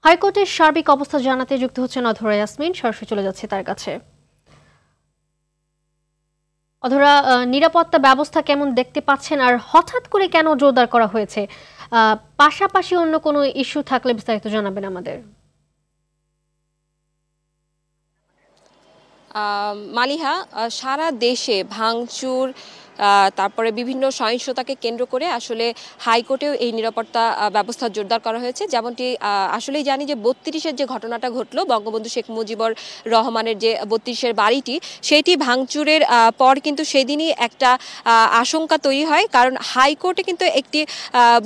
হাইকোর্টের সার্বিক অবস্থা জানাতে যুক্ত হচ্ছেন অধরা ইয়াসমিন। সরাসরি চলে যাচ্ছে তার কাছে। অধরা, নিরাপত্তা ব্যবস্থা কেমন দেখতে পাচ্ছেন, আর হঠাৎ করে কেন জোরদার করা হয়েছে? পাশাপাশি অন্য কোনো ইস্যু থাকলে বিস্তারিত জানাবেন আমাদের। মালিহা, সারা দেশে ভাঙচুর তারপরে বিভিন্ন সহিংসতাকে কেন্দ্র করে আসলে হাইকোর্টেও এই নিরাপত্তা ব্যবস্থা জোরদার করা হয়েছে। যেমনটি আসলেই জানি যে ৩২-এর যে ঘটনাটা ঘটলো, বঙ্গবন্ধু শেখ মুজিবুর রহমানের যে ৩২-এর বাড়িটি, সেইটি ভাঙচুরের পর কিন্তু সেদিনই একটা আশঙ্কা তৈরি হয়। কারণ হাইকোর্টে কিন্তু একটি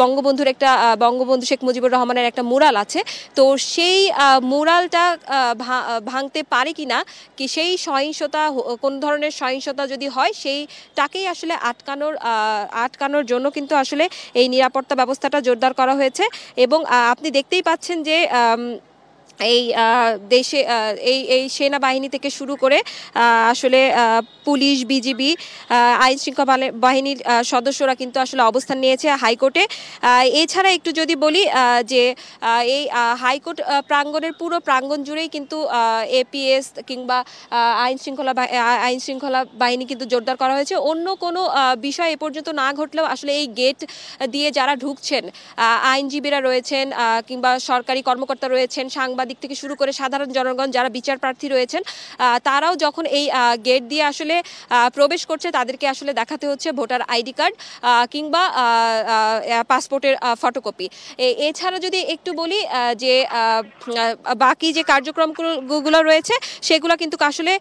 বঙ্গবন্ধু শেখ মুজিবুর রহমানের একটা মুরাল আছে। তো সেই মুরালটা ভাঙতে পারে কিনা, কি সেই সহিংসতা, কোন ধরনের সহিংসতা যদি হয় সেইটাকেই আসলে আটকানোর জন্য কিন্তু আসলে এই নিরাপত্তা ব্যবস্থাটা জোরদার করা হয়েছে। এবং আপনি দেখতেই পাচ্ছেন যে এই দেশে এই সেনাবাহিনী থেকে শুরু করে আসলে পুলিশ, বিজিবি, আইন শৃঙ্খলা বাহিনীর সদস্যরা কিন্তু আসলে অবস্থান নিয়েছে হাইকোর্টে। এছাড়া একটু যদি বলি যে এই হাইকোর্ট প্রাঙ্গণের পুরো প্রাঙ্গণ জুড়েই কিন্তু এপিএস কিংবা আইন শৃঙ্খলা বাহিনী কিন্তু জোরদার করা হয়েছে। অন্য কোনো বিষয় এ পর্যন্ত না ঘটলেও আসলে এই গেট দিয়ে যারা ঢুকছেন, আইনজীবীরা রয়েছেন কিংবা সরকারি কর্মকর্তা রয়েছেন, সাংবাদিক থেকে শুরু করে সাধারণ জনগণ যারা বিচার প্রার্থী রয়েছেন, তারাও যখন এই গেট দিয়ে আসলে প্রবেশ করছে, তাদেরকে আসলে দেখাতে হচ্ছে ভোটার আইডি কার্ড কিংবা পাসপোর্টের ফটোকপি। এছাড়া যদি একটু বলি যে বাকি যে কার্যক্রমগুলো রয়েছে সেগুলো কিন্তু আসলে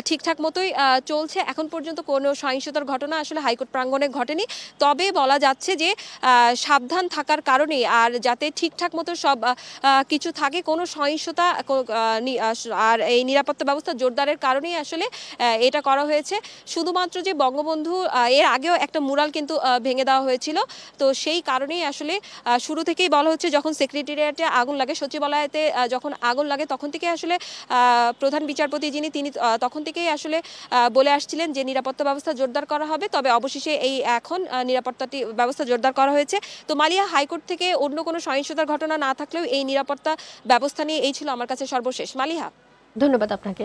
ঠিকঠাক মতোই চলছে। এখন পর্যন্ত কোনো সহিংসতার ঘটনা আসলে হাইকোর্ট প্রাঙ্গণে ঘটেনি। তবে বলা যাচ্ছে যে সাবধান থাকার কারণেই, আর যাতে ঠিকঠাক মতো সব কিছু থাকে, কোনো সহিংসতা আর এই নিরাপত্তা ব্যবস্থা জোরদারের কারণেই আসলে এটা করা হয়েছে। শুধুমাত্র যে বঙ্গবন্ধু, এর আগেও একটা মুরাল কিন্তু ভেঙে দেওয়া হয়েছিল। তো সেই কারণেই আসলে শুরু থেকেই বলা হচ্ছে, যখন সেক্রেটারিয়েটে আগুন লাগে, সচিবালয়তে যখন আগুন লাগে, তখন থেকে আসলে প্রধান বিচারপতি তিনি তখন থেকেই আসলে বলে আসছিলেন যে নিরাপত্তা ব্যবস্থা জোরদার করা হবে। তবে অবশেষে এখন নিরাপত্তাটি ব্যবস্থা জোরদার করা হয়েছে। তো মালিয়া, হাইকোর্ট থেকে অন্য কোনো সহিংসতার ঘটনা না থাকলেও এই নিরাপত্তা ব্যবস্থা নিয়ে এই ছিল আমার কাছে সর্বশেষ। মালিহা, ধন্যবাদ আপনাকে।